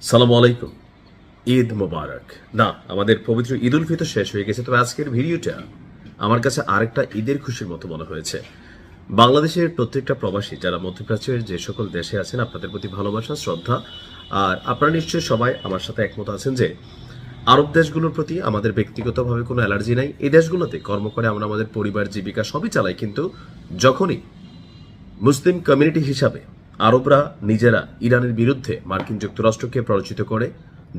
সালামু আলাইকুম। ঈদ মোবারক। না, আমাদের পবিত্র ঈদ উল ফিতর শেষ হয়ে গেছে, তবে আজকের ভিডিওটা আমার কাছে আরেকটা ঈদের খুশির মতো মনে হয়েছে। বাংলাদেশের প্রত্যেকটা প্রবাসী যারা মধ্যপ্রাচ্যের যে সকল দেশে আছেন, আপনাদের প্রতি ভালোবাসা, শ্রদ্ধা। আর আপনারা নিশ্চয়ই সবাই আমার সাথে একমত আছেন যে আরব দেশগুলোর প্রতি আমাদের ব্যক্তিগতভাবে কোনো অ্যালার্জি নাই। এই দেশগুলোতে কর্ম করে আমরা আমাদের পরিবার, জীবিকা সবই চালাই, কিন্তু যখনই মুসলিম কমিউনিটি হিসাবে আরবরা নিজেরা ইরানের বিরুদ্ধে মার্কিন যুক্তরাষ্ট্রকে প্ররোচিত করে,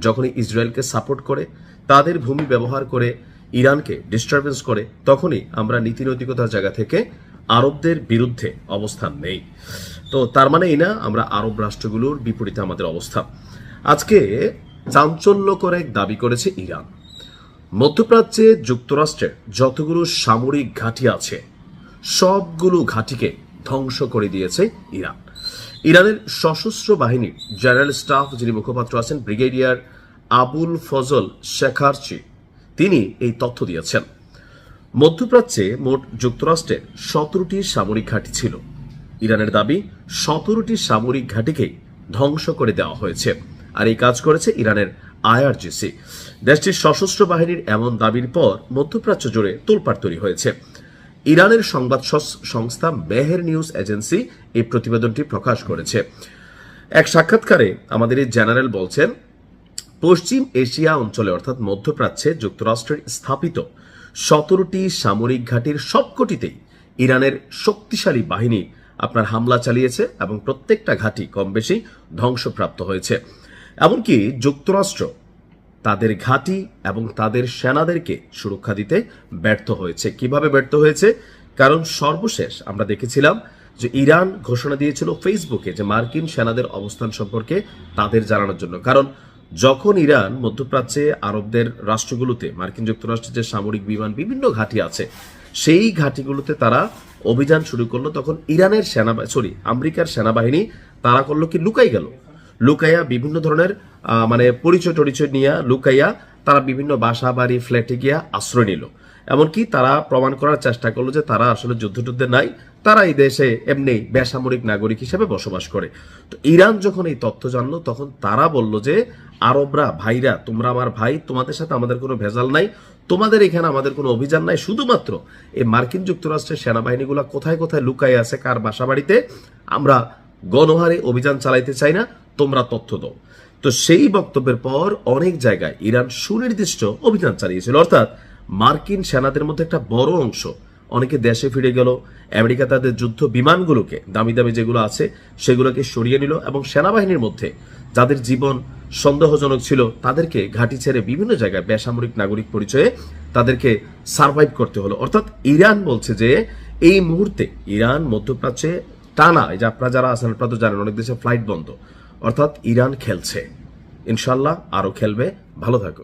যখনই ইসরায়েলকে সাপোর্ট করে, তাদের ভূমি ব্যবহার করে ইরানকে ডিস্টারবেন্স করে, তখনই আমরা নীতিনৈতিকতার জায়গা থেকে আরবদের বিরুদ্ধে অবস্থান নেই। তো তার মানে এই না আমরা আরব রাষ্ট্রগুলোর বিপরীতে আমাদের অবস্থান। আজকে চাঞ্চল্যকর এক দাবি করেছে ইরান। মধ্যপ্রাচ্যে যুক্তরাষ্ট্রের যতগুলো সামরিক ঘাঁটি আছে সবগুলো ঘাঁটিকে ধ্বংস করে দিয়েছে ইরান। ইরানের সশস্ত্র বাহিনীর জেনারেল স্টাফ যিনি মুখপাত্র আছেন ব্রিগেডিয়ার আবুল ফজল শেখারচি, তিনি এই তথ্য দিয়েছেন। মধ্যপ্রাচ্যে মোট যুক্তরাষ্ট্রের 17টি সামরিক ঘাঁটি ছিল। ইরানের দাবি 17টি সামরিক ঘাঁটিকেই ধ্বংস করে দেওয়া হয়েছে। আর এই কাজ করেছে ইরানের আইআরজিসি। দেশটির সশস্ত্র বাহিনীর এমন দাবির পর মধ্যপ্রাচ্য জুড়ে তোলপাড় তৈরি হয়েছে। ইরানের সংবাদ সংস্থা মেহের নিউজ এজেন্সি এই প্রতিবেদনটি প্রকাশ করেছে। এক সাক্ষাৎকারে আমাদের এই জেনারেল বলছেন, পশ্চিম এশিয়া অঞ্চলে অর্থাৎ মধ্যপ্রাচ্যে যুক্তরাষ্ট্রের স্থাপিত 17টি সামরিক ঘাঁটির সবকটিতেই ইরানের শক্তিশালী বাহিনী আপনার হামলা চালিয়েছে এবং প্রত্যেকটা ঘাঁটি কম বেশি ধ্বংসপ্রাপ্ত হয়েছে। এমনকি যুক্তরাষ্ট্র তাদের ঘাঁটি এবং তাদের সেনাদেরকে সুরক্ষা দিতে ব্যর্থ হয়েছে। কিভাবে ব্যর্থ হয়েছে? কারণ সর্বশেষ আমরা দেখেছিলাম যে ইরান ঘোষণা দিয়েছিল ফেসবুকে যে মার্কিন সেনাদের অবস্থান সম্পর্কে তাদের জানানোর জন্য। কারণ যখন ইরান মধ্যপ্রাচ্যে আরবদের রাষ্ট্রগুলোতে মার্কিন যুক্তরাষ্ট্রের যে সামরিক বিমান বিভিন্ন ঘাঁটি আছে সেই ঘাঁটিগুলোতে তারা অভিযান শুরু করলো, তখন ইরানের আমেরিকার সেনাবাহিনী তারা করলো কি, লুকাইয়া বিভিন্ন ধরনের পরিচয় টরিচয় নিয়ে লুকাইয়া তারা বিভিন্ন বাসা বাড়ি ফ্ল্যাটে গিয়া আশ্রয় নিল। এমনকি তারা প্রমাণ করার চেষ্টা করলো যে তারা আসলে যুদ্ধে নাই, তারা এই দেশে এমনি বেসামরিক নাগরিক হিসেবে বসবাস করে। তো ইরান যখন এই তথ্য জানলো তখন তারা বলল যে আরবরা ভাইরা, তোমরা আমার ভাই, তোমাদের সাথে আমাদের কোনো ভেজাল নাই, তোমাদের এখানে আমাদের কোনো অভিযান নাই, শুধুমাত্র এই মার্কিন যুক্তরাষ্ট্রের সেনাবাহিনীগুলো কোথায় কোথায় লুকাই আছে কার বাসা বাড়িতে আমরা গণহারে অভিযান চালাইতে চাই না, তোমরা তথ্য দাও। তো সেই বক্তব্যের পর অনেক জায়গায় ইরান সুনির্দিষ্ট অভিযান চালিয়েছিল, অর্থাৎ মার্কিন সেনাদের মধ্যে একটা বড় অংশ অনেকে দেশে ফিরে গেল। আমেরিকা তাদের যুদ্ধ বিমানগুলোকে দামি দামি যেগুলো আছে সেগুলোকে সরিয়ে নিল এবং সেনাবাহিনীর মধ্যে যাদের জীবন সন্দেহজনক ছিল তাদেরকে ঘাঁটি ছেড়ে বিভিন্ন জায়গায় বেসামরিক নাগরিক পরিচয়ে তাদেরকে সার্ভাইভ করতে হলো। অর্থাৎ ইরান বলছে যে এই মুহূর্তে ইরান মধ্যপ্রাচ্যে টানা, এই যে আপনারা যারা আছেন আপনারা তো জানেন অনেক দেশে ফ্লাইট বন্ধ, অর্থাৎ ইরান খেলছে, ইনশাল্লাহ আরো খেলবে। ভালো থাকো।